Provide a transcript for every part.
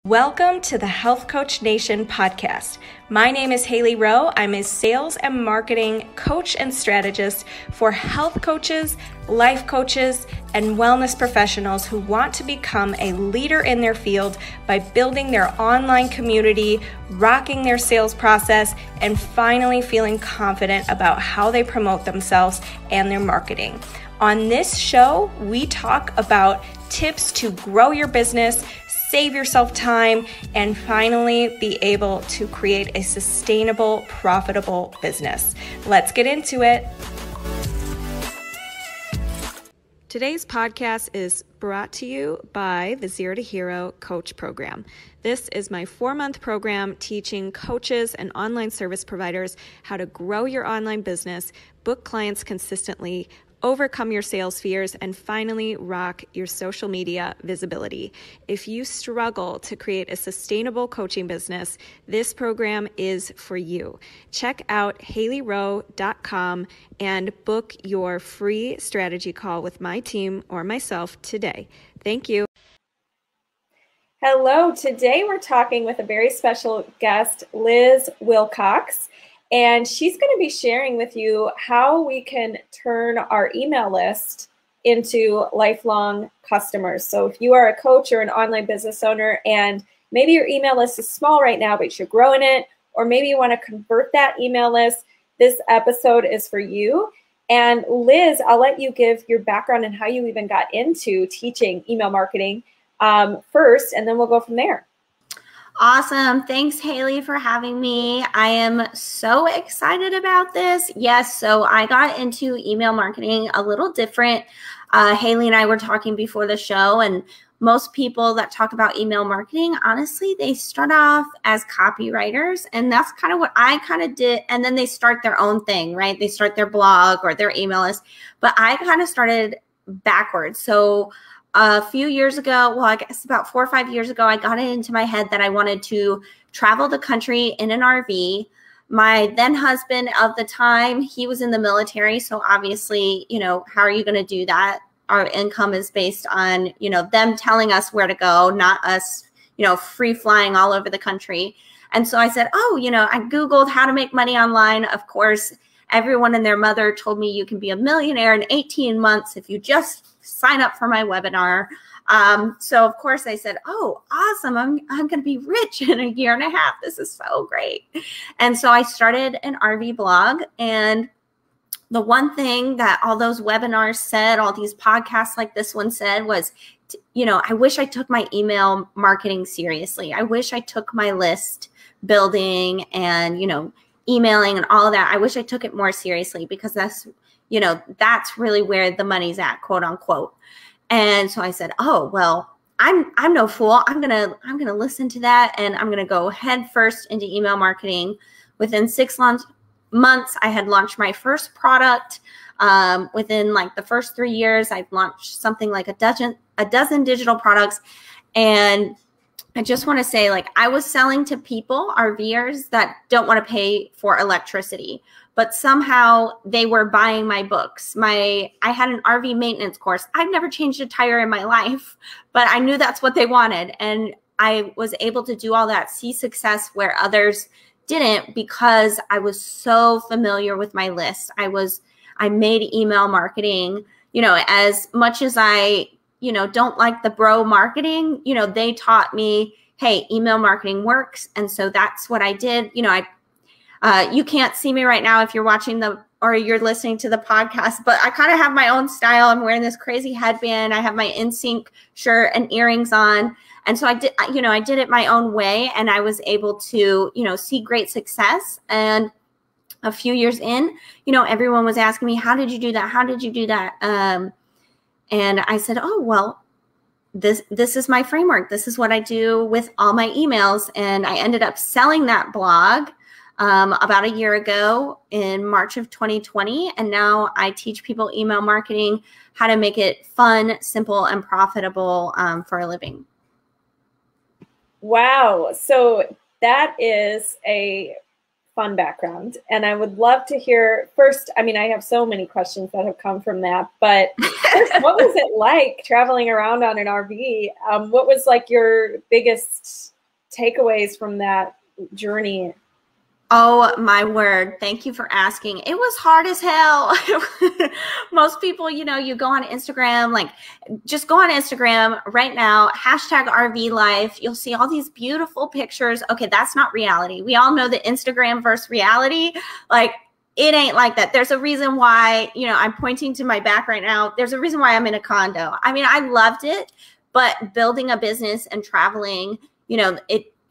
Welcome to the Health Coach Nation podcast. My name is Hailey Rowe. I'm a sales and marketing coach and strategist for health coaches, life coaches, and wellness professionals who want to become a leader in their field by building their online community, rocking their sales process, and finally feeling confident about how they promote themselves and their marketing. On this show, we talk about tips to grow your business, save yourself time, and finally be able to create a sustainable, profitable business. Let's get into it. Today's podcast is brought to you by the Zero to Hero Coach Program. This is my 4-month program teaching coaches and online service providers how to grow your online business, book clients consistently, overcome your sales fears, and finally rock your social media visibility. If you struggle to create a sustainable coaching business, this program is for you. Check out HaileyRowe.com and book your free strategy call with my team or myself today. Thank you. Hello, today we're talking with a very special guest, Liz Wilcox. And she's going to be sharing with you how we can turn our email list into lifelong customers. So if you are a coach or an online business owner and maybe your email list is small right now, but you're growing it, or maybe you want to convert that email list, this episode is for you. And Liz, I'll let you give your background and how you even got into teaching email marketing first, and then we'll go from there. Awesome. Thanks, Hailey, for having me. I am so excited about this. Yes, so I got into email marketing a little different. Hailey and I were talking before the show, and most people that talk about email marketing, honestly, they start off as copywriters, and that's kind of what I kind of did. And then they start their own thing, right? They start their blog or their email list. But I kind of started backwards. So a few years ago, well, I guess about 4 or 5 years ago, I got it into my head that I wanted to travel the country in an RV. My then husband of the time, he was in the military. So obviously, how are you going to do that? Our income is based on, them telling us where to go, not us, free flying all over the country. And so I said, I Googled how to make money online. Of course, everyone and their mother told me you can be a millionaire in 18 months if you just sign up for my webinar. So of course I said, oh, awesome. I'm going to be rich in a year and a half. This is so great. And so I started an RV blog. And the one thing that all those webinars said, all these podcasts like this one said was, I wish I took my email marketing seriously. I wish I took my list building and, emailing and all of that. I wish I took it more seriously because that's really where the money's at, quote unquote. And so I said, oh, well, I'm no fool. I'm going to listen to that. And I'm going to go head first into email marketing. Within 6 months, I had launched my first product. Within like the first 3 years, I've launched something like a dozen digital products. And I just want to say, I was selling to people, RVers, that don't want to pay for electricity, but somehow they were buying my books. I had an RV maintenance course. I've never changed a tire in my life, but I knew that's what they wanted. And I was able to do all that, see success where others didn't, because I was so familiar with my list. I made email marketing, as much as I don't like the bro marketing, they taught me, hey, email marketing works. And so that's what I did. You can't see me right now if you're watching or you're listening to the podcast, but I kind of have my own style. I'm wearing this crazy headband. I have my NSYNC shirt and earrings on. And so I did it my own way, and I was able to, see great success. And a few years in, everyone was asking me, how did you do that? How did you do that? And I said, oh, well, this is my framework. This is what I do with all my emails. And I ended up selling that blog about a year ago in March of 2020. And now I teach people email marketing, how to make it fun, simple, and profitable for a living. Wow. So that is a fun background. And I would love to hear first, I have so many questions that have come from that, but first, what was it like traveling around on an RV? What was your biggest takeaways from that journey? Oh my word. Thank you for asking. It was hard as hell. Most people, you know, you go on Instagram, like just go on Instagram right now, hashtag RV life. You'll see all these beautiful pictures. Okay, that's not reality. We all know the Instagram versus reality. Like it ain't like that. There's a reason why, you know, I'm pointing to my back right now. There's a reason why I'm in a condo. I mean, I loved it, but building a business and traveling, you know,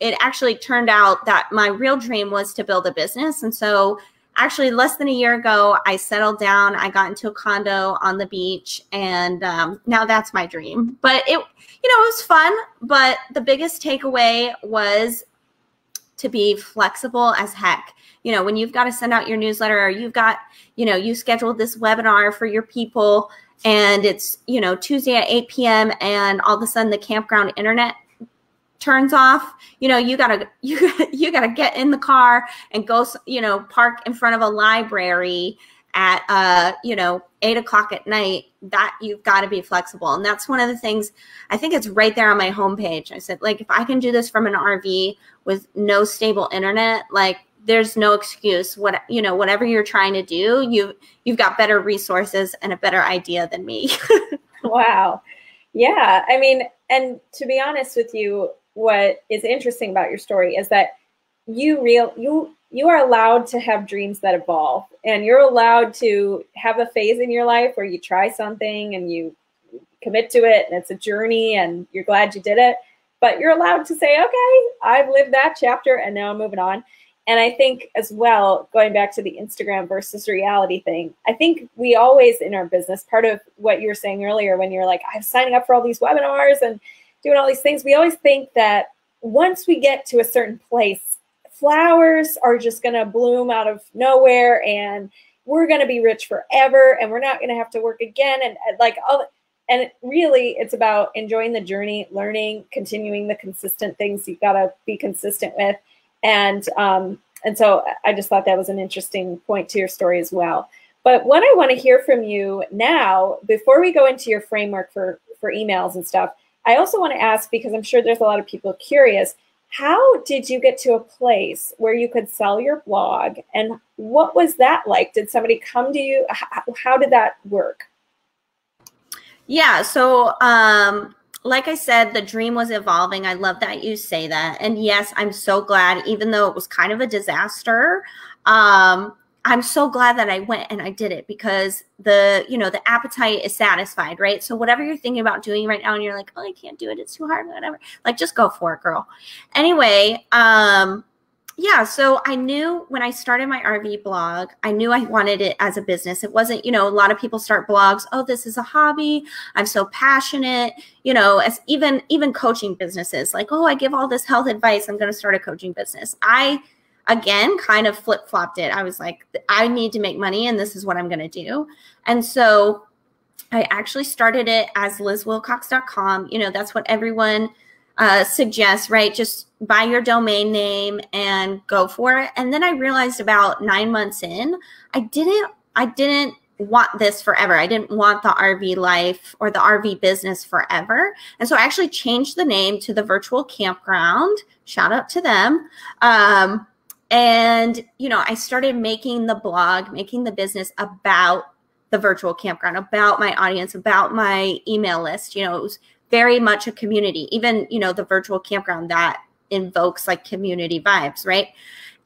it actually turned out that my real dream was to build a business. And so actually less than a year ago, I settled down, I got into a condo on the beach, and now that's my dream. But it, you know, it was fun, but the biggest takeaway was to be flexible as heck. You know, when you've got to send out your newsletter, or you've got, you know, you scheduled this webinar for your people and it's, you know, Tuesday at 8 p.m. and all of a sudden the campground internet turns off, you know, you gotta get in the car and go, you know, park in front of a library at, you know, 8 o'clock at night. That you've got to be flexible. And that's one of the things, I think it's right there on my homepage. I said, like, if I can do this from an RV with no stable internet, like there's no excuse. What, you know, whatever you're trying to do, you've got better resources and a better idea than me. Wow. Yeah. I mean, and to be honest with you, what is interesting about your story is that you are allowed to have dreams that evolve, and you're allowed to have a phase in your life where you try something and you commit to it and it's a journey and you're glad you did it, but you're allowed to say, okay, I've lived that chapter and now I'm moving on. And I think as well, going back to the Instagram versus reality thing, I think we always in our business, part of what you were saying earlier when you're like, I'm signing up for all these webinars and doing all these things, we always think that once we get to a certain place, flowers are just going to bloom out of nowhere and we're going to be rich forever and we're not going to have to work again. And like all, and really it's about enjoying the journey, learning, continuing the consistent things you've got to be consistent with. And so I just thought that was an interesting point to your story as well. But what I want to hear from you now, before we go into your framework for emails and stuff, I also want to ask, because I'm sure there's a lot of people curious, how did you get to a place where you could sell your blog? And what was that like? Did somebody come to you? How did that work? Yeah, so like I said, the dream was evolving. I love that you say that. And yes, I'm so glad, even though it was kind of a disaster, I'm so glad that I went and I did it, because the appetite is satisfied, right? So whatever you're thinking about doing right now and you're like, oh, I can't do it, it's too hard, whatever, like just go for it, girl. Anyway, yeah, so I knew when I started my RV blog, I knew I wanted it as a business. It wasn't, a lot of people start blogs, oh, this is a hobby, I'm so passionate, as even coaching businesses, like, oh, I give all this health advice, I'm going to start a coaching business. Again, kind of flip-flopped it. I was like, I need to make money and this is what I'm going to do. And so I actually started it as lizwilcox.com. That's what everyone suggests, right? Just buy your domain name and go for it. And then I realized about 9 months in, I didn't want this forever. I didn't want the RV life or the RV business forever. And so I actually changed the name to the Virtual Campground. Shout out to them. And, I started making the blog, making the business about the Virtual Campground, about my audience, about my email list. It was very much a community, even, the Virtual Campground, that invokes like community vibes, right?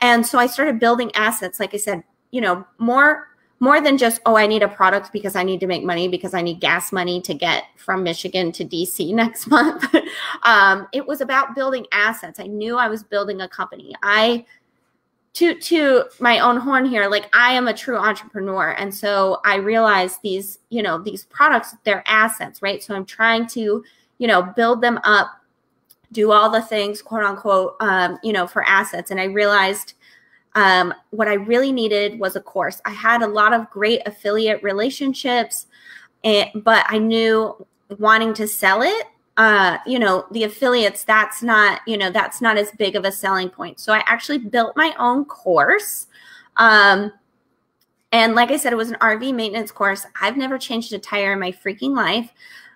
And so I started building assets, like I said, more than just, oh, I need a product because I need to make money, because I need gas money to get from Michigan to DC next month. It was about building assets. I knew I was building a company. To my own horn here, like I am a true entrepreneur. And so I realized these products, they're assets, right? So I'm trying to, build them up, do all the things, quote unquote, for assets. And I realized what I really needed was a course. I had a lot of great affiliate relationships, but I knew wanting to sell it, the affiliates, that's not as big of a selling point. So I actually built my own course. And like I said, it was an RV maintenance course. I've never changed a tire in my freaking life.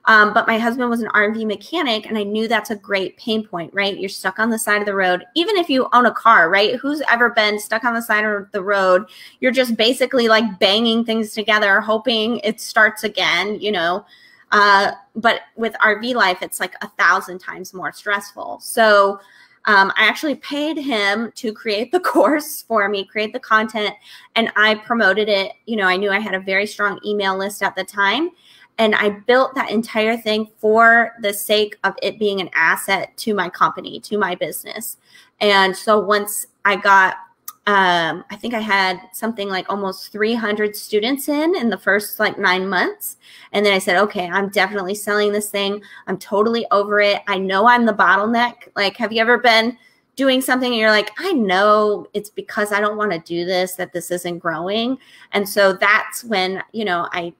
But my husband was an RV mechanic, and I knew that's a great pain point, right? You're stuck on the side of the road. Even if you own a car, right? Who's ever been stuck on the side of the road? You're just basically like banging things together, hoping it starts again, you know. But with RV life, it's like 1,000 times more stressful. So I actually paid him to create the course for me, create the content, and I promoted it. You know, I knew I had a very strong email list at the time, and I built that entire thing for the sake of it being an asset to my company, to my business. And so once I got, I think I had something like almost 300 students in the first like 9 months. And then I said, okay, I'm definitely selling this thing. I'm totally over it. I know I'm the bottleneck. Like, have you ever been doing something and you're like, I know it's because I don't want to do this, that this isn't growing. And so that's when, I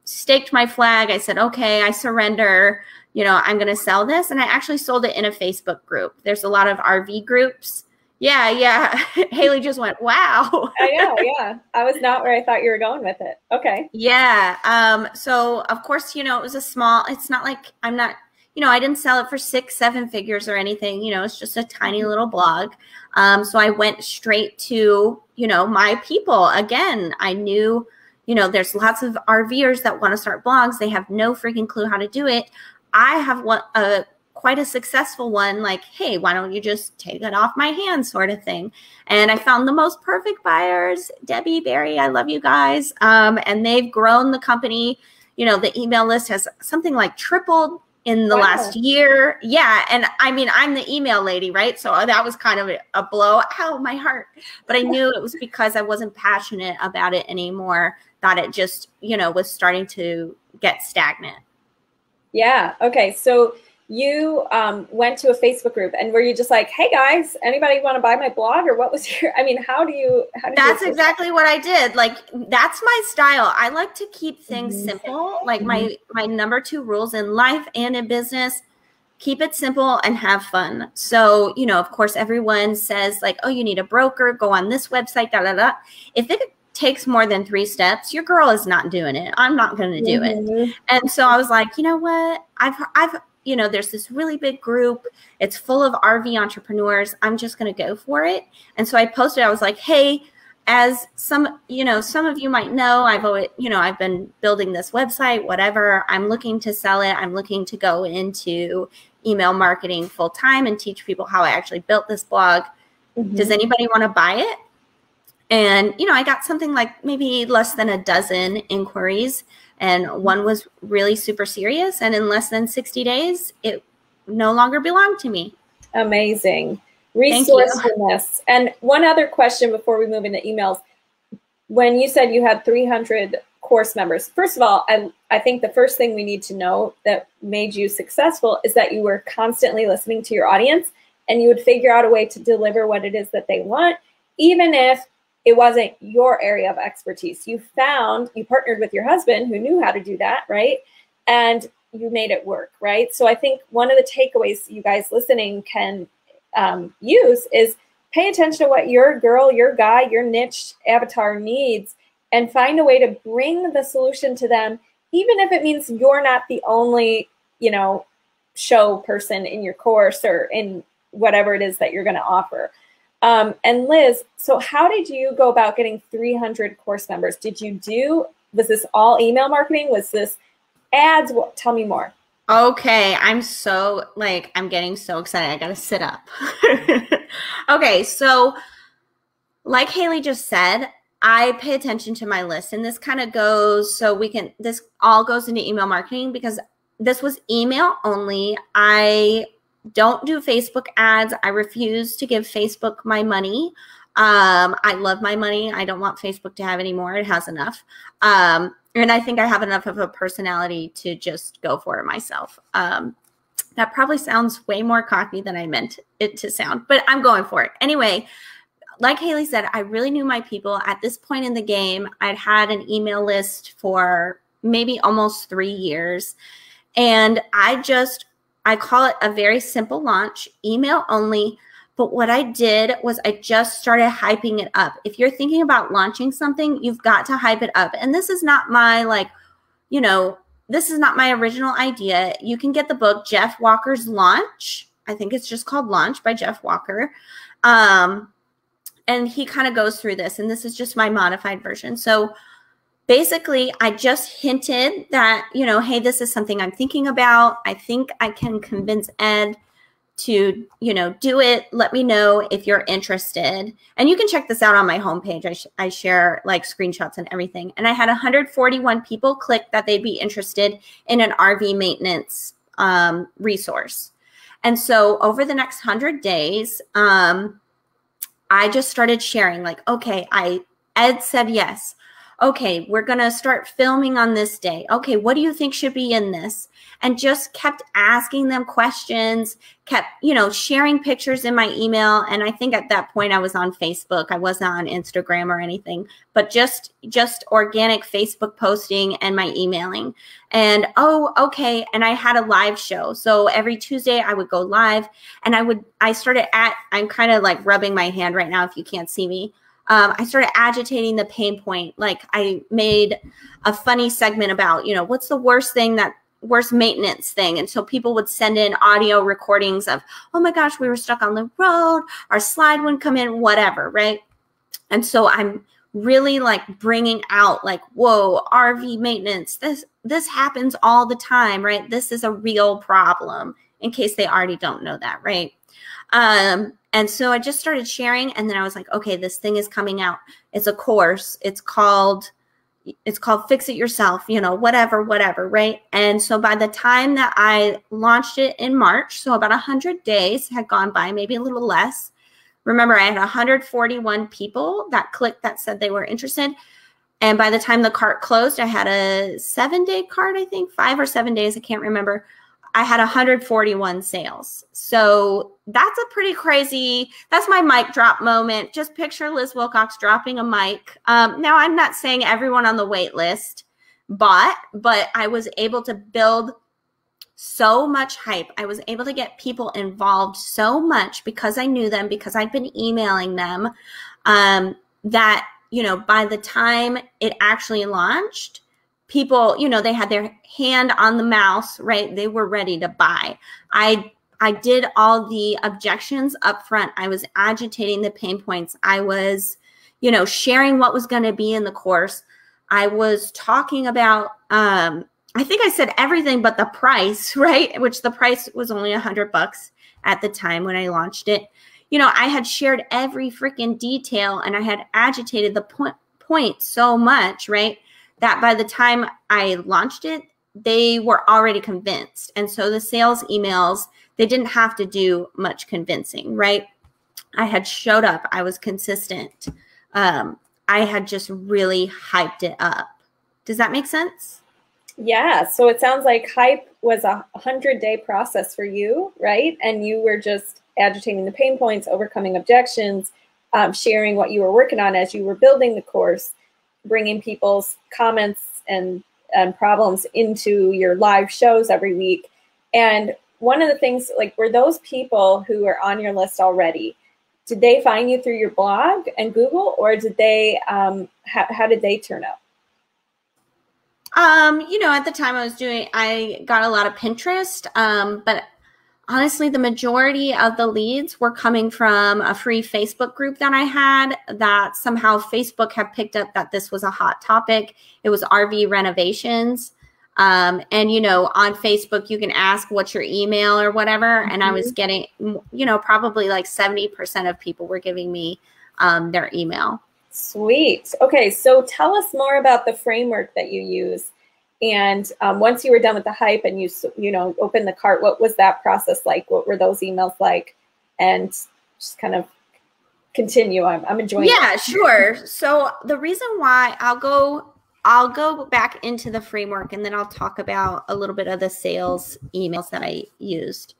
staked my flag. I said, okay, I surrender. I'm going to sell this. And I actually sold it in a Facebook group. There's a lot of RV groups. Yeah. Hailey just went, wow. I know. Yeah. I was not where I thought you were going with it. Okay. Yeah. So of course, it was it's not like I'm not, I didn't sell it for 6-7 figures or anything, it's just a tiny little blog. So I went straight to, my people. Again, I knew, there's lots of RVers that want to start blogs. They have no freaking clue how to do it. I have quite a successful one, like, hey, why don't you just take it off my hands sort of thing. And I found the most perfect buyers, Debbie, Barry, I love you guys. And they've grown the company. The email list has something like tripled in the last year. Yeah. And I mean, I'm the email lady, right? So that was kind of a blow. Ow, my heart. But I knew it was because I wasn't passionate about it anymore, that it just, was starting to get stagnant. Yeah. Okay. So you went to a Facebook group, and were you just like, hey guys, anybody want to buy my blog? Or what was how do you That's exactly what I did. Like, that's my style. I like to keep things simple. Like my number 2 rules in life and in business, keep it simple and have fun. So, of course, everyone says like, oh, you need a broker, go on this website, If it takes more than 3 steps, your girl is not doing it. I'm not going to do it. And so I was like, you know what? I've there's this really big group. It's full of RV entrepreneurs. I'm just going to go for it. And so I posted, I was like, hey, as some of you might know, I've been building this website, whatever. I'm looking to sell it. I'm looking to go into email marketing full time and teach people how I actually built this blog. Does anybody want to buy it? And, I got something like maybe less than a dozen inquiries. And one was really super serious. And in less than 60 days, it no longer belonged to me. Amazing. Resourcefulness. And one other question before we move into emails. When you said you had 300 course members, first of all, I think the first thing we need to know that made you successful is that you were constantly listening to your audience, and you would figure out a way to deliver what it is that they want, even if it wasn't your area of expertise. You partnered with your husband who knew how to do that, right? And you made it work, right? So I think one of the takeaways you guys listening can use is pay attention to what your girl, your guy, your niche avatar needs, and find a way to bring the solution to them, even if it means you're not the only, show person in your course or in whatever it is that you're going to offer. And Liz, so how did you go about getting 300 course members? Was this all email marketing? Was this ads? Tell me more. Okay. I'm getting so excited. I got to sit up. Okay. So like Hailey just said, I pay attention to my list, and this kind of goes, this all goes into email marketing because this was email only. I don't do Facebook ads. I refuse to give Facebook my money. I love my money. I don't want Facebook to have any more. It has enough. And I think I have enough of a personality to just go for it myself. That probably sounds way more cocky than I meant it to sound, but I'm going for it. Anyway, like Hailey said, I really knew my people. At this point in the game, I'd had an email list for maybe almost 3 years. And I call it a very simple launch, email only. But what I did was I just started hyping it up. If you're thinking about launching something, you've got to hype it up. And this is not my this is not my original idea. You can get the book, Jeff Walker's Launch. I think it's just called Launch by Jeff Walker. And he kind of goes through this, and this is just my modified version. So basically, I just hinted that, you know, hey, this is something I'm thinking about. I think I can convince Ed to, you know, do it. Let me know if you're interested. And you can check this out on my homepage. I share like screenshots and everything. And I had 141 people click that they'd be interested in an RV maintenance resource. And so over the next 100 days, I just started sharing like, okay, Ed said yes. Okay, we're going to start filming on this day. Okay, what do you think should be in this? And just kept asking them questions, kept, you know, sharing pictures in my email. And I think at that point I was on Facebook. I wasn't on Instagram or anything, but just organic Facebook posting and my emailing. And, oh, okay. And I had a live show. So every Tuesday I would go live, and I'm kind of like rubbing my hand right now if you can't see me. I started agitating the pain point. Like I made a funny segment about, you know, what's the worst maintenance thing. And so people would send in audio recordings of, oh my gosh, we were stuck on the road, our slide wouldn't come in, whatever. Right. And so I'm really like bringing out like, whoa, RV maintenance, this happens all the time, right? This is a real problem, in case they already don't know that. Right. And so I just started sharing, and then I was like, okay, this thing is coming out. It's a course. It's called Fix It Yourself, you know, whatever, right? And so by the time that I launched it in March, so about 100 days had gone by, maybe a little less. Remember, I had 141 people that clicked that said they were interested. And by the time the cart closed, I had a 7-day cart, I think, 5 or 7 days. I can't remember. I had 141 sales. So that's a pretty crazy, that's my mic drop moment. Just picture Liz Wilcox dropping a mic. Now, I'm not saying everyone on the wait list bought, but I was able to build so much hype. I was able to get people involved so much because I knew them, because I'd been emailing them, that, you know, by the time it actually launched, people, you know, they had their hand on the mouse, right? They were ready to buy. I did all the objections up front. I was agitating the pain points. I was, you know, sharing what was going to be in the course. I was talking about, I think I said everything but the price, right? Which the price was only $100 at the time when I launched it. You know, I had shared every freaking detail, and I had agitated the point so much, right? That by the time I launched it, they were already convinced. And so the sales emails, they didn't have to do much convincing, right? I had showed up. I was consistent. I had just really hyped it up. Does that make sense? Yeah. So it sounds like hype was a 100-day process for you, right? And you were just agitating the pain points, overcoming objections, sharing what you were working on as you were building the course, bringing people's comments and problems into your live shows every week. And one of the things, like, were those people who are on your list already, did they find you through your blog and Google, or did they, how did they turn up? You know, at the time I got a lot of Pinterest, but honestly, the majority of the leads were coming from a free Facebook group that I had, that somehow Facebook had picked up that this was a hot topic. It was RV renovations. And, you know, on Facebook, you can ask what's your email or whatever. And I was getting, you know, probably like 70% of people were giving me their email. Sweet. Okay. So tell us more about the framework that you use. And once you were done with the hype and you know, opened the cart, what was that process like? What were those emails like? And just kind of continue. I'm enjoying. Yeah, sure. So the reason why I'll go back into the framework, and then I'll talk about a little bit of the sales emails that I used.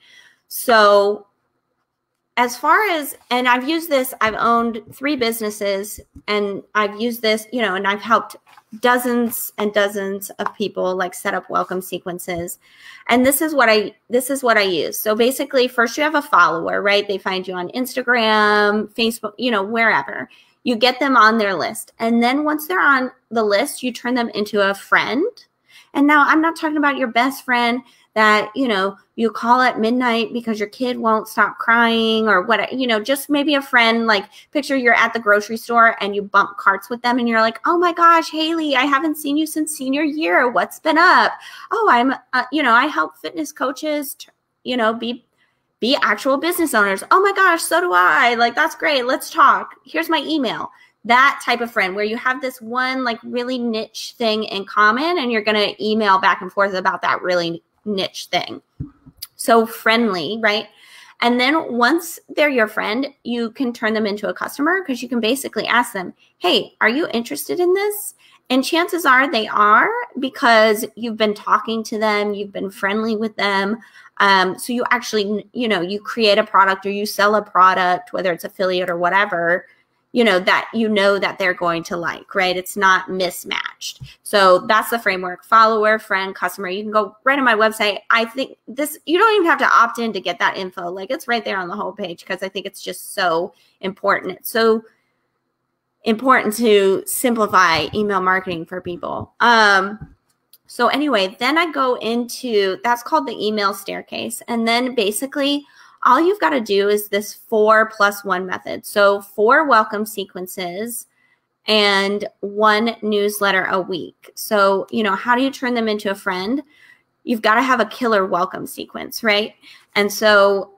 So as far as, and I've used this, I've owned 3 businesses, and I've used this, you know, and I've helped dozens and dozens of people like set up welcome sequences. And this is what I use. So basically, first you have a follower, right? They find you on Instagram, Facebook, you know, wherever. You get them on their list. And then once they're on the list, you turn them into a friend. And now I'm not talking about your best friend that, you know, you call at midnight because your kid won't stop crying or what, you know, just maybe a friend, like picture you're at the grocery store and you bump carts with them and you're like, oh my gosh, Hailey, I haven't seen you since senior year. What's been up? Oh, I'm, you know, I help fitness coaches, you know, be actual business owners. Oh my gosh, so do I. Like, that's great. Let's talk. Here's my email. That type of friend where you have this one like really niche thing in common and you're going to email back and forth about that really niche thing. So friendly, right? And then once they're your friend, you can turn them into a customer because you can basically ask them, hey, are you interested in this? And chances are they are because you've been talking to them, you've been friendly with them. So you actually, you know, you create a product or you sell a product, whether it's affiliate or whatever, you know that they're going to like, right? It's not mismatched. So that's the framework: follower, friend, customer. You can go right on my website. I think this, you don't even have to opt in to get that info. Like, it's right there on the whole page because I think it's just so important. It's so important to simplify email marketing for people. So anyway, then I go into, that's called the email staircase. And then basically all you've got to do is this 4+1 method. So 4 welcome sequences and 1 newsletter a week. So, you know, how do you turn them into a friend? You've got to have a killer welcome sequence, right? And so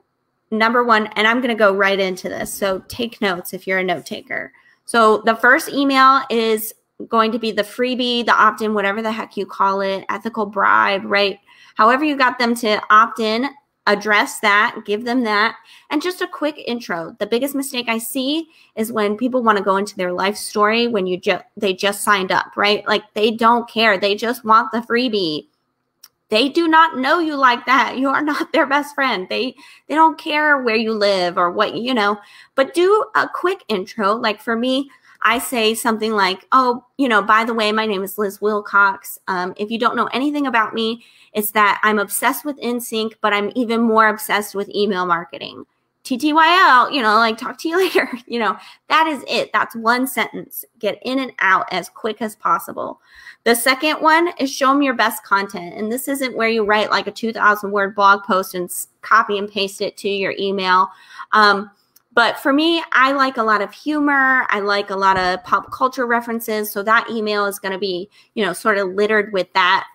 number 1, and I'm going to go right into this. So take notes if you're a note taker. So the first email is going to be the freebie, the opt-in, whatever the heck you call it, ethical bribe, right? However you got them to opt in, address that, give them that, and just a quick intro. The biggest mistake I see is when people want to go into their life story when they just signed up, right? Like, they don't care. They just want the freebie. They do not know you like that. You are not their best friend. They don't care where you live or what, you know, but do a quick intro. Like for me, I say something like, oh, you know, by the way, my name is Liz Wilcox. If you don't know anything about me, it's that I'm obsessed with InSync, but I'm even more obsessed with email marketing. TTYL, you know, like, talk to you later. You know, that is it. That's one sentence. Get in and out as quick as possible. The second one is show them your best content. And this isn't where you write like a 2,000 word blog post and copy and paste it to your email. But for me, I like a lot of humor. I like a lot of pop culture references. So that email is going to be, you know, sort of littered with that.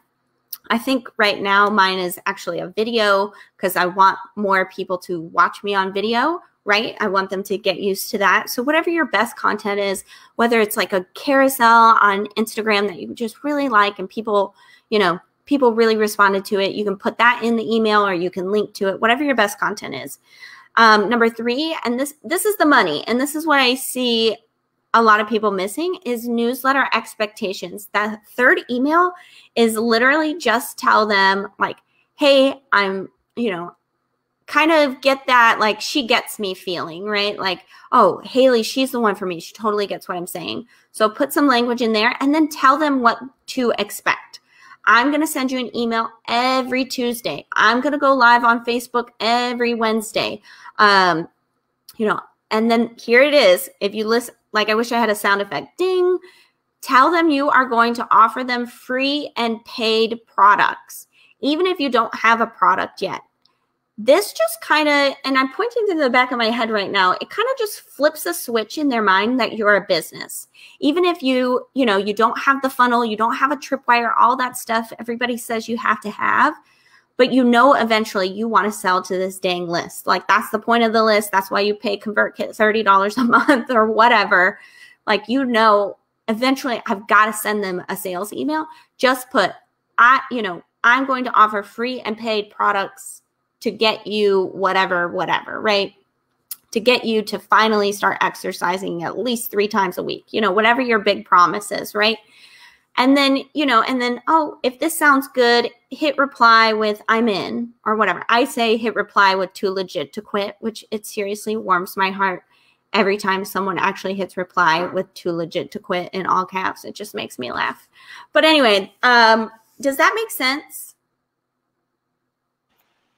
I think right now mine is actually a video because I want more people to watch me on video, right? I want them to get used to that. So whatever your best content is, whether it's like a carousel on Instagram that you just really like and people, you know, people really responded to it, you can put that in the email or you can link to it, whatever your best content is. Number 3, and this is the money, and this is what I see a lot of people missing, is newsletter expectations. That third email is literally just tell them like, hey, I'm, you know, kind of get that, like, she gets me feeling, right? Like, oh, Hailey, she's the one for me. She totally gets what I'm saying. So put some language in there and then tell them what to expect. I'm going to send you an email every Tuesday. I'm going to go live on Facebook every Wednesday. You know, and then here it is. If you listen, like, I wish I had a sound effect. Ding. Tell them you are going to offer them free and paid products, even if you don't have a product yet. This just kind of, and I'm pointing to the back of my head right now, it kind of just flips a switch in their mind that you're a business. Even if you know, you don't have the funnel, you don't have a tripwire, all that stuff everybody says you have to have, but you know eventually you want to sell to this dang list. Like, that's the point of the list. That's why you pay ConvertKit $30 a month or whatever. Like, you know, eventually I've got to send them a sales email. Just put, I'm going to offer free and paid products to get you whatever, right? To get you to finally start exercising at least 3 times a week, you know, whatever your big promise is, right? And then, you know, oh, if this sounds good, hit reply with I'm in or whatever. I say hit reply with too legit to quit, which it seriously warms my heart every time someone actually hits reply with too legit to quit in all caps. It just makes me laugh. But anyway, does that make sense?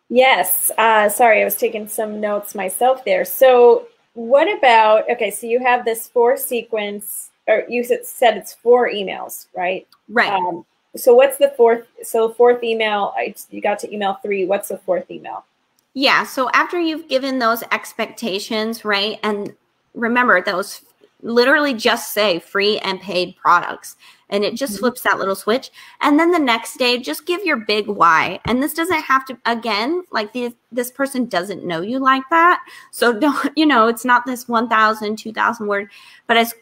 Yes. Sorry, I was taking some notes myself there. So what about, okay, so you have this 4 sequence, or you said it's 4 emails, right? Right. so what's the fourth? So fourth email, you got to email 3. What's the fourth email? Yeah. So after you've given those expectations, right? And remember, those literally just say free and paid products. And it just flips that little switch. And then the next day, just give your big why. And this doesn't have to, again, like this person doesn't know you like that. So don't, it's not this 1,000, 2,000 word, but as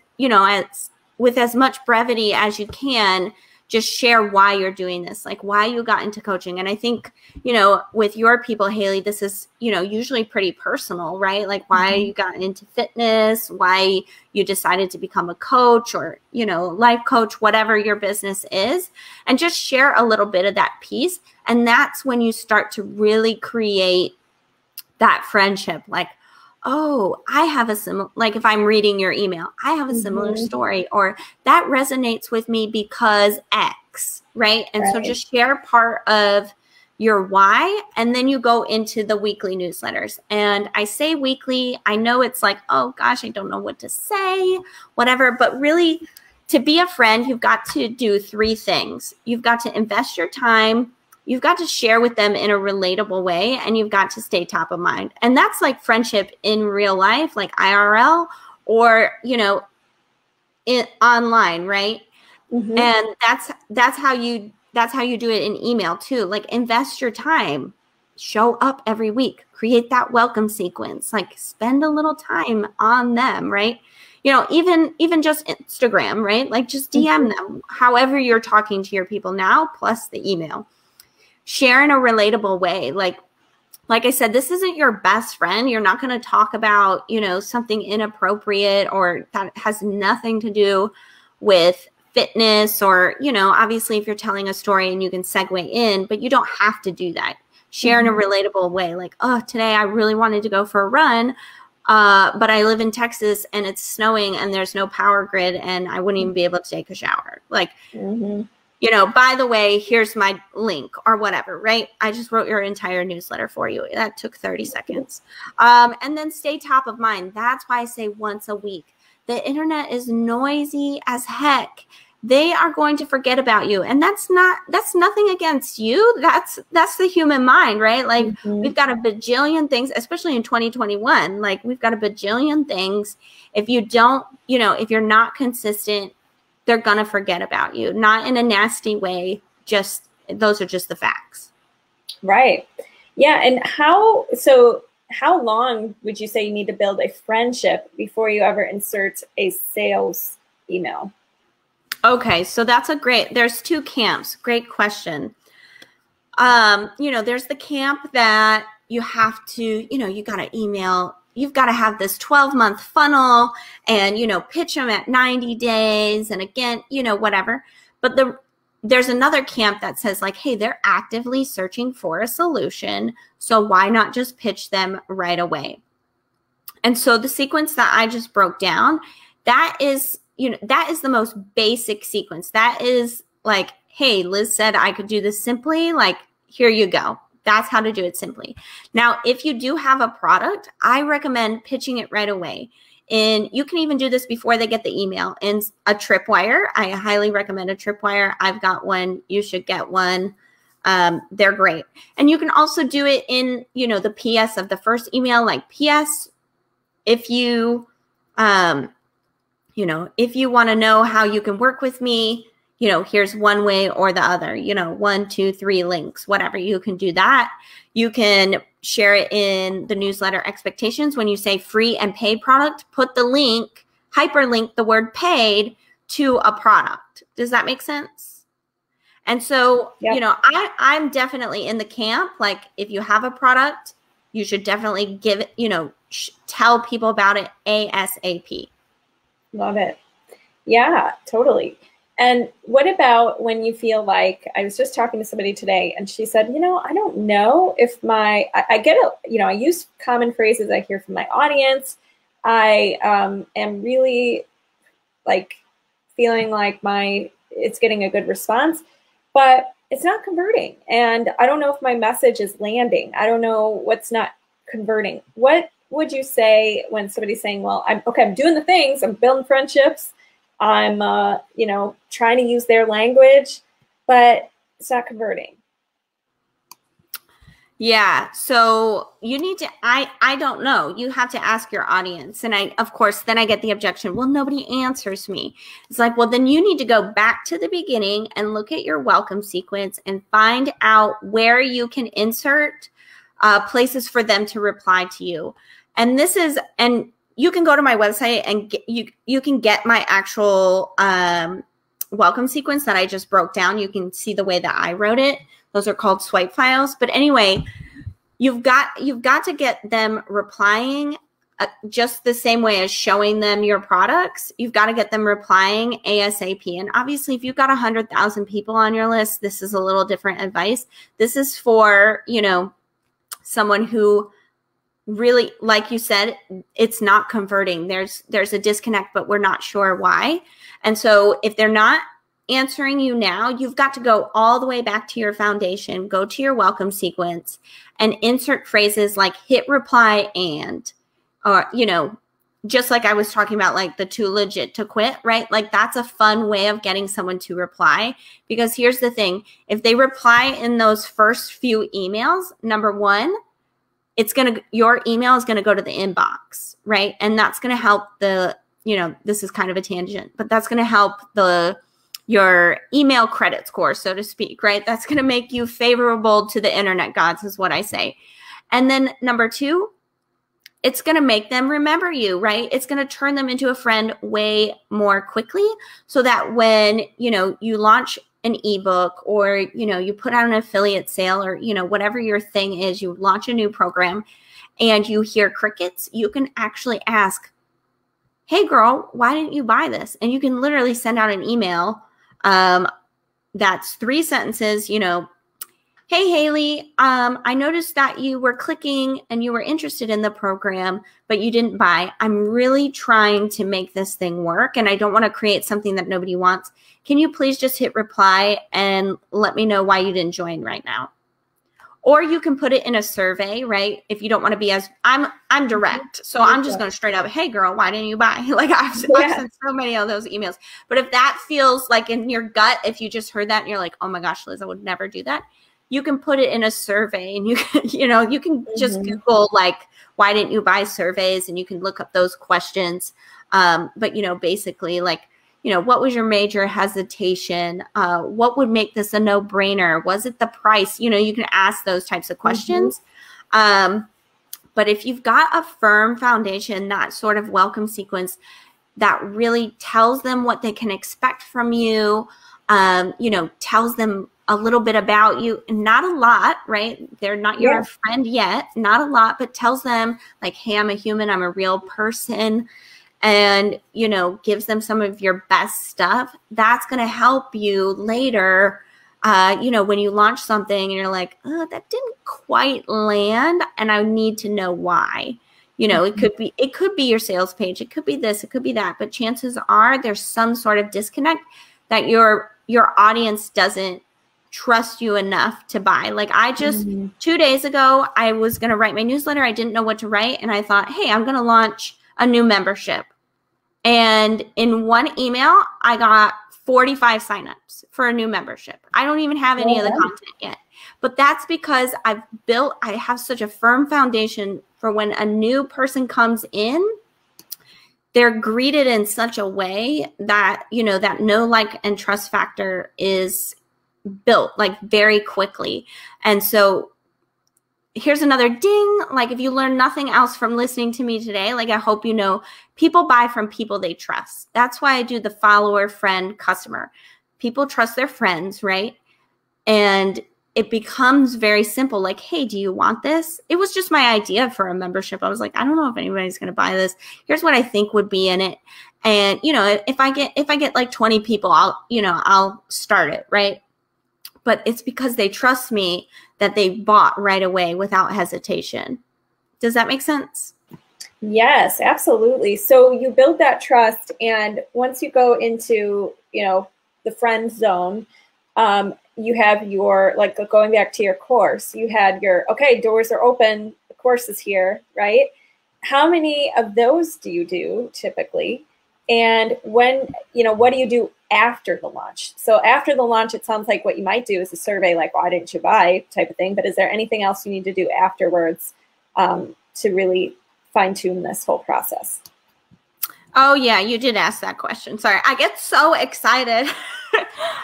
with as much brevity as you can, just share why you're doing this, like why you got into coaching. And I think, with your people, Hailey, this is, usually pretty personal, right? Like why you got into fitness, why you decided to become a coach or, life coach, whatever your business is, and just share a little bit of that piece. And that's when you start to really create that friendship. Like, oh, I have a similar, like if I'm reading your email, I have a similar story, or that resonates with me because X, right? And so just share part of your why, and then you go into the weekly newsletters. And I say weekly, I know it's like, oh gosh, I don't know what to say, whatever, but really to be a friend, you've got to do 3 things. You've got to invest your time, you've got to share with them in a relatable way, and you've got to stay top of mind. And that's like friendship in real life, like IRL, or, online, right? And that's how you do it in email too. Like invest your time, show up every week, create that welcome sequence, like spend a little time on them, right? Even just Instagram, right? Like just DM them, however you're talking to your people now, plus the email. Share in a relatable way. Like I said, this isn't your best friend. You're not going to talk about, something inappropriate or that has nothing to do with fitness or, obviously if you're telling a story and you can segue in, but you don't have to do that. Share in a relatable way. Like, oh, today I really wanted to go for a run, but I live in Texas and it's snowing and there's no power grid and I wouldn't even be able to take a shower. Like, by the way, here's my link or whatever, right? I just wrote your entire newsletter for you. That took 30 seconds. And then stay top of mind. That's why I say once a week. The internet is noisy as heck. They are going to forget about you. And that's nothing against you. That's the human mind, right? Like we've got a bajillion things, especially in 2021, like we've got a bajillion things. If you don't, if you're not consistent, they're going to forget about you, not in a nasty way. Just, those are just the facts. Right. Yeah. And how long would you say you need to build a friendship before you ever insert a sales email? Okay. So there's 2 camps. Great question. There's the camp that you have to, you got to email, you've got to have this 12-month funnel and, pitch them at 90 days. And again, whatever. But there's another camp that says like, hey, they're actively searching for a solution. So why not just pitch them right away? And so the sequence that I just broke down, that is the most basic sequence. That is like, hey, Liz said I could do this simply. Like, here you go. That's how to do it simply. Now, if you do have a product, I recommend pitching it right away. And you can even do this before they get the email. And a tripwire, I highly recommend a tripwire. I've got one. You should get one. They're great. And you can also do it in, the PS of the first email, like PS, if you want to know how you can work with me, here's one way or the other, 1, 2, 3 links, whatever. You can do that. You can share it in the newsletter expectations. When you say free and paid product, put the link, hyperlink the word paid to a product. Does that make sense? And so, I'm definitely in the camp. Like if you have a product, you should definitely give it, tell people about it ASAP. Love it. Yeah, totally. And what about when you feel like, I was just talking to somebody today and she said, I don't know if I get I use common phrases I hear from my audience. I am really like feeling like it's getting a good response, but it's not converting. And I don't know if my message is landing. I don't know what's not converting. What would you say when somebody's saying, well, I'm doing the things, I'm building friendships, I'm, trying to use their language, but it's not converting. Yeah. So you need to, I don't know. You have to ask your audience. And of course, then I get the objection. Well, nobody answers me. It's like, well, then you need to go back to the beginning and look at your welcome sequence and find out where you can insert places for them to reply to you. And you can go to my website and you can get my actual welcome sequence that I just broke down. You can see the way that I wrote it. Those are called swipe files. But anyway, you've got to get them replying just the same way as showing them your products. You've got to get them replying ASAP. And obviously, if you've got 100,000 people on your list, this is a little different advice. This is for, someone who really, like you said, it's not converting. There's a disconnect, but we're not sure why. And so if they're not answering you now, you've got to go all the way back to your foundation, go to your welcome sequence and insert phrases like hit reply or, just like I was talking about, like the too legit to quit, right? Like that's a fun way of getting someone to reply, because here's the thing. If they reply in those first few emails, number one, your email is going to go to the inbox, right? And that's going to help this is kind of a tangent, but that's going to help your email credit score, so to speak, right? That's going to make you favorable to the internet gods is what I say. And then number two, it's going to make them remember you, right? It's going to turn them into a friend way more quickly, so that when, you launch an ebook or, you put out an affiliate sale or, whatever your thing is, you launch a new program and you hear crickets, you can actually ask, hey girl, why didn't you buy this? And you can literally send out an email that's 3 sentences, hey, Hailey, I noticed that you were clicking and you were interested in the program, but you didn't buy. I'm really trying to make this thing work and I don't want to create something that nobody wants. Can you please just hit reply and let me know why you didn't join right now? Or you can put it in a survey, right? If you don't want to be I'm direct. So I'm just going to straight up, hey girl, why didn't you buy? Like I've sent so many of those emails. But if that feels like in your gut, if you just heard that and you're like, oh my gosh, Liz, I would never do that. You can put it in a survey and you can just Google like, why didn't you buy surveys? And you can look up those questions. But, basically like, what was your major hesitation? What would make this a no-brainer? Was it the price? You can ask those types of questions. But if you've got a firm foundation, that sort of welcome sequence that really tells them what they can expect from you, tells them a little bit about you, not a lot, right? They're not your friend yet, not a lot, but tells them like, hey, I'm a human, I'm a real person, and, gives them some of your best stuff. That's going to help you later, when you launch something and you're like, oh, that didn't quite land and I need to know why. It could be your sales page. It could be this, it could be that, but chances are there's some sort of disconnect that your audience doesn't trust you enough to buy. Like I just 2 days ago, I was going to write my newsletter. I didn't know what to write. And I thought, hey, I'm going to launch a new membership. And in one email, I got 45 signups for a new membership. I don't even have any of the content yet, but that's because I have such a firm foundation for when a new person comes in, they're greeted in such a way that, that know, like, and trust factor is built like very quickly. And so here's another ding. Like if you learn nothing else from listening to me today, like I hope people buy from people they trust. That's why I do the follower, friend, customer. People trust their friends, right? And it becomes very simple. Like, hey, do you want this? It was just my idea for a membership. I was like, I don't know if anybody's going to buy this. Here's what I think would be in it. And, if I get like 20 people, I'll start it, right? But it's because they trust me that they bought right away without hesitation. Does that make sense? Yes, absolutely. So you build that trust, and once you go into, the friend zone, you have your, like going back to your course, you had your, okay, doors are open, the course is here, right? How many of those do you do typically? And when, what do you do after the launch? So after the launch, it sounds like what you might do is a survey like, why didn't you buy type of thing. But is there anything else you need to do afterwards to really fine tune this whole process? Oh yeah, you did ask that question. Sorry, I get so excited.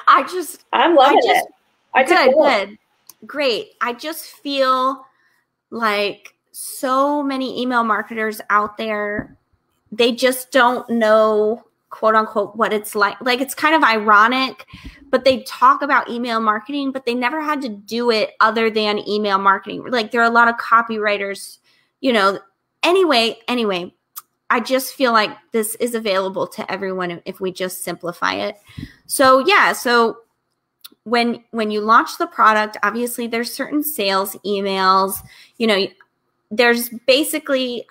I'm loving it. Good. Great. I just feel like so many email marketers out there, they just don't know, quote unquote, what it's like. Like, it's kind of ironic, but they talk about email marketing, but they never had to do it other than email marketing. Like, there are a lot of copywriters, anyway, I just feel like this is available to everyone if we just simplify it. So yeah, when you launch the product, obviously there's certain sales emails, there's basically,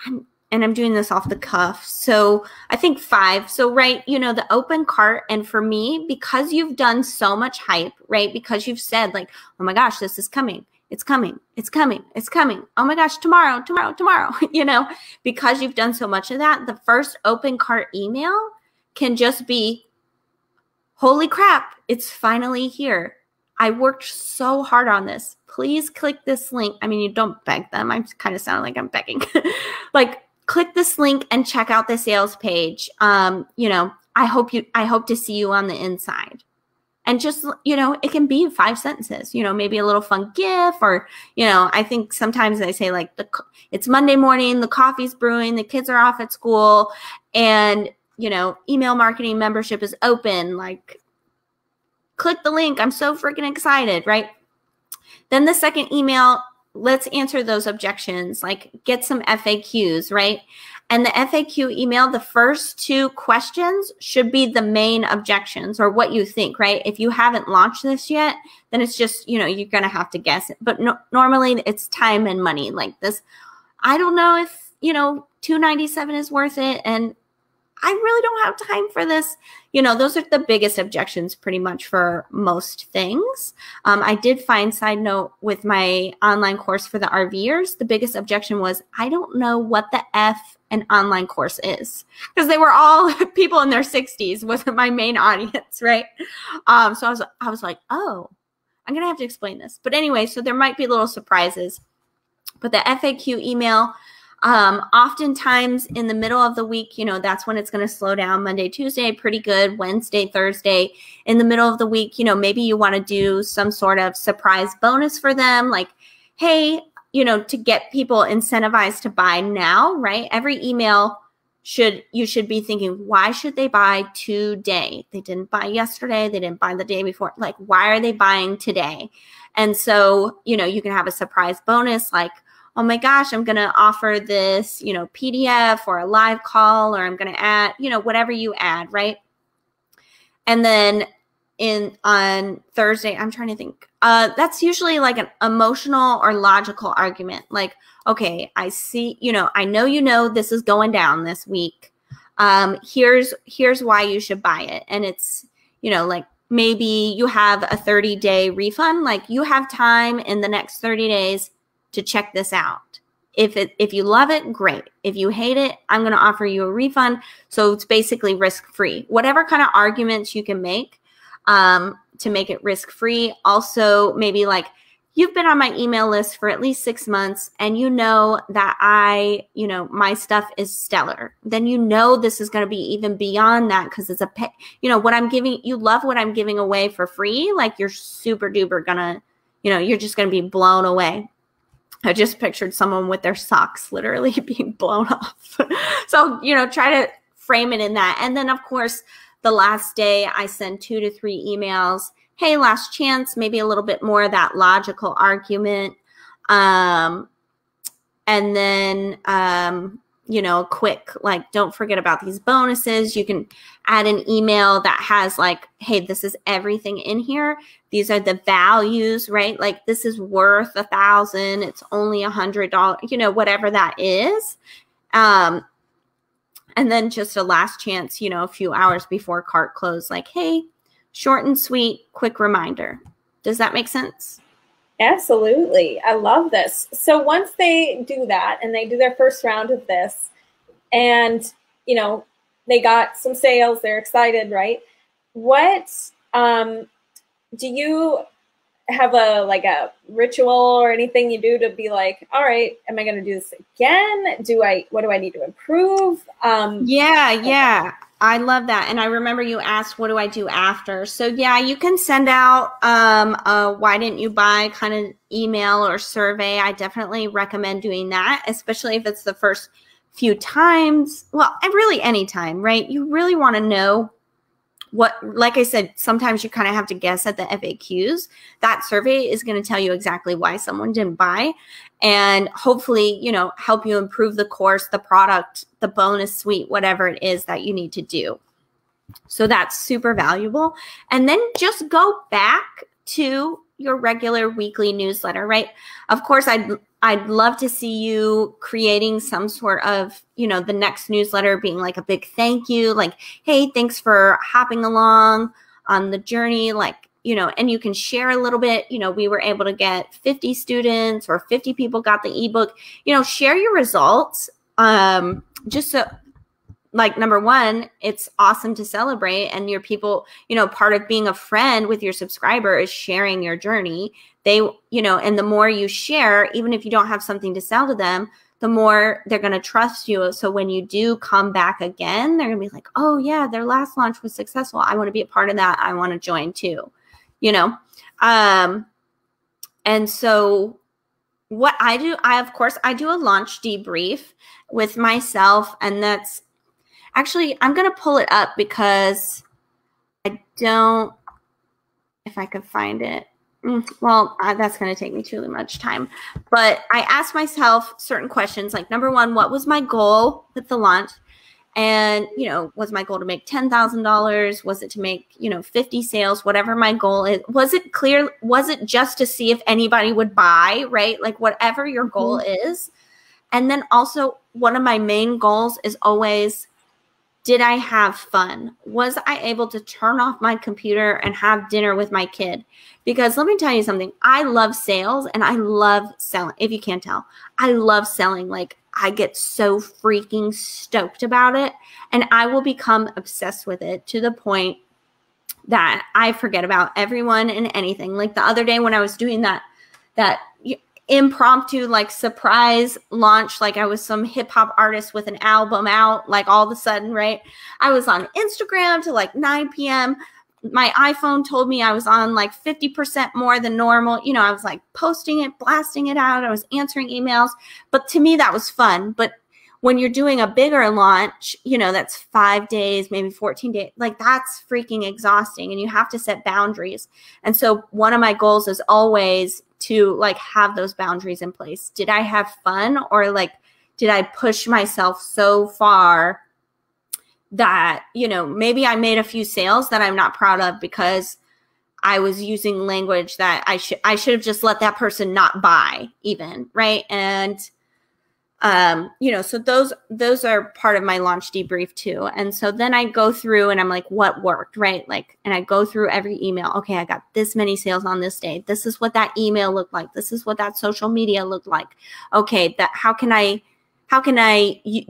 and I'm doing this off the cuff, so I think 5. So, right, the open cart. And for me, because you've done so much hype, right, because you've said like, oh my gosh, this is coming. It's coming. It's coming. It's coming. Oh my gosh, tomorrow, because you've done so much of that, the first open cart email can just be, holy crap, it's finally here. I worked so hard on this. Please click this link. I mean, you don't beg them. I kind of sound like I'm begging. Like, click this link and check out the sales page. I hope to see you on the inside. And just, it can be 5 sentences, maybe a little fun GIF, or, I think sometimes they say like, it's Monday morning, the coffee's brewing, the kids are off at school, and, email marketing membership is open. Like, click the link. I'm so freaking excited, right? Then the second email, let's answer those objections, like get some FAQs, right? And the FAQ email, the first 2 questions should be the main objections, or what you think, right? If you haven't launched this yet, then it's just, you're going to have to guess it. But normally it's time and money. Like this, I don't know if, $297 is worth it. And I really don't have time for this. Those are the biggest objections pretty much for most things. I did find, side note, with my online course for the RVers, the biggest objection was, I don't know what the F an online course is, because they were all people in their 60s was my main audience, right? So I was like, oh, I'm going to have to explain this. But anyway, so there might be little surprises. But the FAQ email, oftentimes in the middle of the week, that's when it's going to slow down. Monday, Tuesday, pretty good. Wednesday, Thursday. In the middle of the week, maybe you want to do some sort of surprise bonus for them. Like, hey, to get people incentivized to buy now, right? Every email you should be thinking, why should they buy today? They didn't buy yesterday. They didn't buy the day before. Like, why are they buying today? And so, you can have a surprise bonus like, oh my gosh, I'm going to offer this, PDF or a live call, or I'm going to add, whatever you add, right? And then on Thursday, I'm trying to think, that's usually like an emotional or logical argument. Like, okay, I see, I know, this is going down this week. Here's why you should buy it. And it's, like, maybe you have a 30-day refund. Like, you have time in the next 30 days to check this out. If you love it, great. If you hate it, I'm going to offer you a refund. So it's basically risk-free. Whatever kind of arguments you can make to make it risk-free. Also, maybe like, you've been on my email list for at least 6 months, and that my stuff is stellar. Then this is going to be even beyond that, because it's what I'm giving, you love what I'm giving away for free. Like, you're super duper gonna, you're just going to be blown away. I just pictured someone with their socks literally being blown off. So, try to frame it in that. And then, of course, the last day I send 2 to 3 emails. Hey, last chance, maybe a little bit more of that logical argument. And then, quick, like, don't forget about these bonuses. You can add an email that has like, hey, this is everything in here. These are the values, right? Like, this is worth $1,000. It's only $100, whatever that is. And then just a last chance, a few hours before cart close, like, hey, short and sweet, quick reminder. Does that make sense? Absolutely. I love this. So once they do that and they do their first round of this, and, they got some sales, they're excited, right? What do you have a ritual or anything you do to be like, all right, am I going to do this again? What do I need to improve? Yeah. I love that. And I remember you asked, what do I do after? So yeah, you can send out a why didn't you buy kind of email or survey. I definitely recommend doing that, especially if it's the first few times. Well, really any time, right? You really want to know what, like I said, sometimes you kind of have to guess at the FAQs. That survey is going to tell you exactly why someone didn't buy, and hopefully, help you improve the course, the product, the bonus suite, whatever it is that you need to do. So that's super valuable. And then just go back to your regular weekly newsletter, right? Of course, I'd love to see you creating some sort of, the next newsletter being like a big thank you, like, hey, thanks for hopping along on the journey, and you can share a little bit, we were able to get 50 students or 50 people got the ebook, share your results. Just so, number one, it's awesome to celebrate, and your people, part of being a friend with your subscriber is sharing your journey. They, and the more you share, even if you don't have something to sell to them, the more they're going to trust you. So when you do come back again, they're going to be like, oh yeah, their last launch was successful. I want to be a part of that. I want to join too, And so what I do, I do a launch debrief with myself, and that's actually, I'm going to pull it up because I don't, if I could find it. Well, that's going to take me too much time. But I asked myself certain questions, like number one, what was my goal with the launch? And, was my goal to make $10,000? Was it to make, 50 sales, whatever my goal is? Was it clear? Was it just to see if anybody would buy, right? Like whatever your goal is. And then also one of my main goals is always, did I have fun? Was I able to turn off my computer and have dinner with my kid? Because let me tell you something. I love sales and I love selling. If you can't tell, I love selling. Like I get so freaking stoked about it, and I will become obsessed with it to the point that I forget about everyone and anything. Like the other day when I was doing that impromptu surprise launch, like I was some hip hop artist with an album out, like all of a sudden, right? I was on Instagram till 9 p.m. My iPhone told me I was on 50% more than normal. I was posting it, blasting it out. I was answering emails, but to me that was fun. But when you're doing a bigger launch, that's 5 days, maybe 14 days, that's freaking exhausting, and you have to set boundaries. And so one of my goals is always to have those boundaries in place. Did I have fun, or did I push myself so far that, maybe I made a few sales that I'm not proud of because I was using language that I should have just let that person not buy even, right? And so those are part of my launch debrief too. And so then I go through and I'm like, what worked, right? And I go through every email. Okay, I got this many sales on this day. This is what that email looked like. This is what that social media looked like. Okay, how can I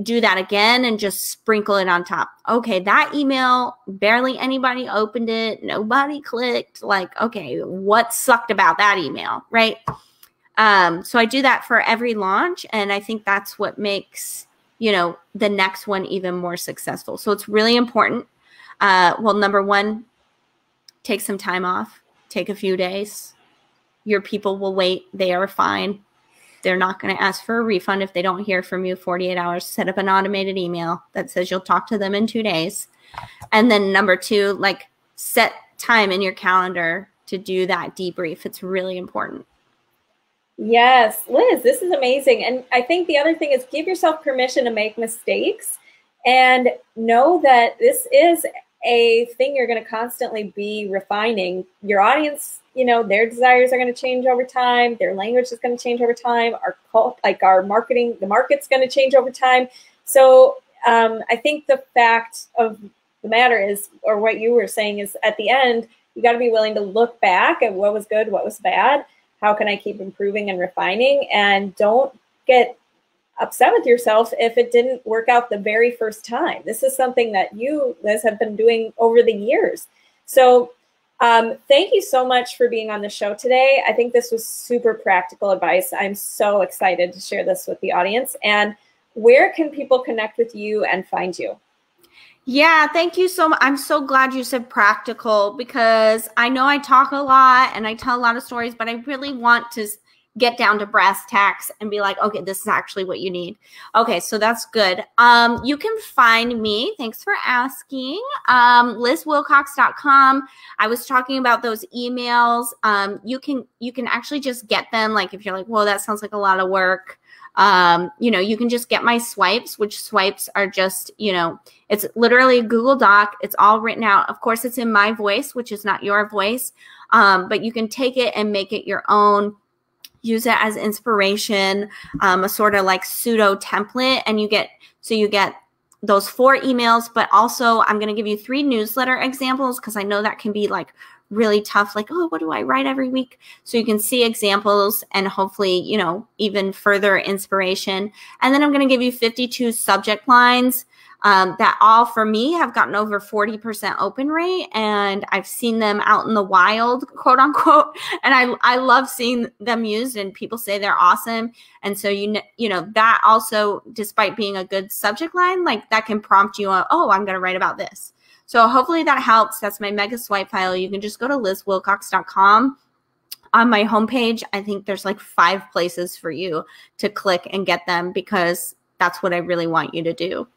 do that again and just sprinkle it on top? Okay, that email, barely anybody opened it. Nobody clicked. Okay, what sucked about that email, right? So I do that for every launch, and I think that's what makes, the next one even more successful. So it's really important. Well, number one, take some time off, take a few days. Your people will wait. They are fine. They're not going to ask for a refund if they don't hear from you 48 hours. Set up an automated email that says you'll talk to them in 2 days. And then number two, set time in your calendar to do that debrief. It's really important. Yes, Liz, this is amazing. And I think the other thing is give yourself permission to make mistakes and know that this is a thing you're going to constantly be refining. Your audience, their desires are going to change over time. Their language is going to change over time. Our marketing, the market's going to change over time. So I think the fact of the matter is, or what you were saying is, at the end, you got to be willing to look back at what was good, what was bad. How can I keep improving and refining? And don't get upset with yourself if it didn't work out the very first time. This is something that you, Liz, have been doing over the years. So thank you so much for being on the show today. I think this was super practical advice. I'm so excited to share this with the audience. And where can people connect with you and find you? Yeah, thank you so much. I'm so glad you said practical, because I know I talk a lot and I tell a lot of stories, but I really want to get down to brass tacks and be like, okay, this is actually what you need. Okay, so that's good. You can find me, thanks for asking, lizwilcox.com. I was talking about those emails. You can actually just get them, like if you're like, whoa, that sounds like a lot of work. You can just get my swipes, which swipes are just, it's literally a Google Doc. It's all written out. Of course, it's in my voice, which is not your voice. But you can take it and make it your own, use it as inspiration, a sort of like pseudo template. And you get those 4 emails, but also I'm going to give you 3 newsletter examples, because I know that can be like really tough, like, oh, what do I write every week? So you can see examples and hopefully, even further inspiration. And then I'm going to give you 52 subject lines that all for me have gotten over 40% open rate. And I've seen them out in the wild, quote unquote. And I love seeing them used, and people say they're awesome. And so, that also, despite being a good subject line, like that can prompt you on, oh, I'm going to write about this. So hopefully that helps. That's my mega swipe file. You can just go to lizwilcox.com. On my homepage, I think there's like 5 places for you to click and get them, because that's what I really want you to do.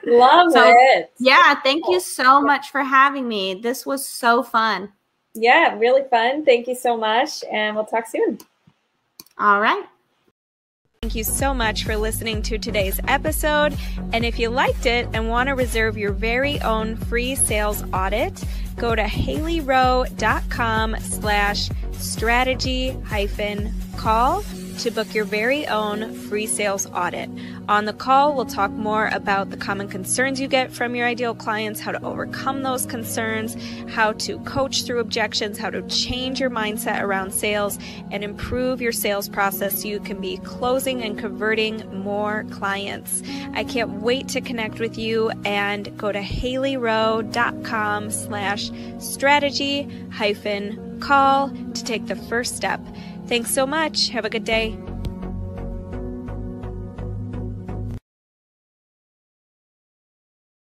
Love it. Yeah, thank you so much for having me. This was so fun. Yeah, really fun. Thank you so much. And we'll talk soon. All right. Thank you so much for listening to today's episode. And if you liked it and want to reserve your very own free sales audit, go to haileyrowe.com/strategy-call to book your very own free sales audit. On the call, we'll talk more about the common concerns you get from your ideal clients, how to overcome those concerns, how to coach through objections, how to change your mindset around sales, and improve your sales process so you can be closing and converting more clients. I can't wait to connect with you, and go to haileyrowe.com/strategy-call to take the first step. Thanks so much. Have a good day.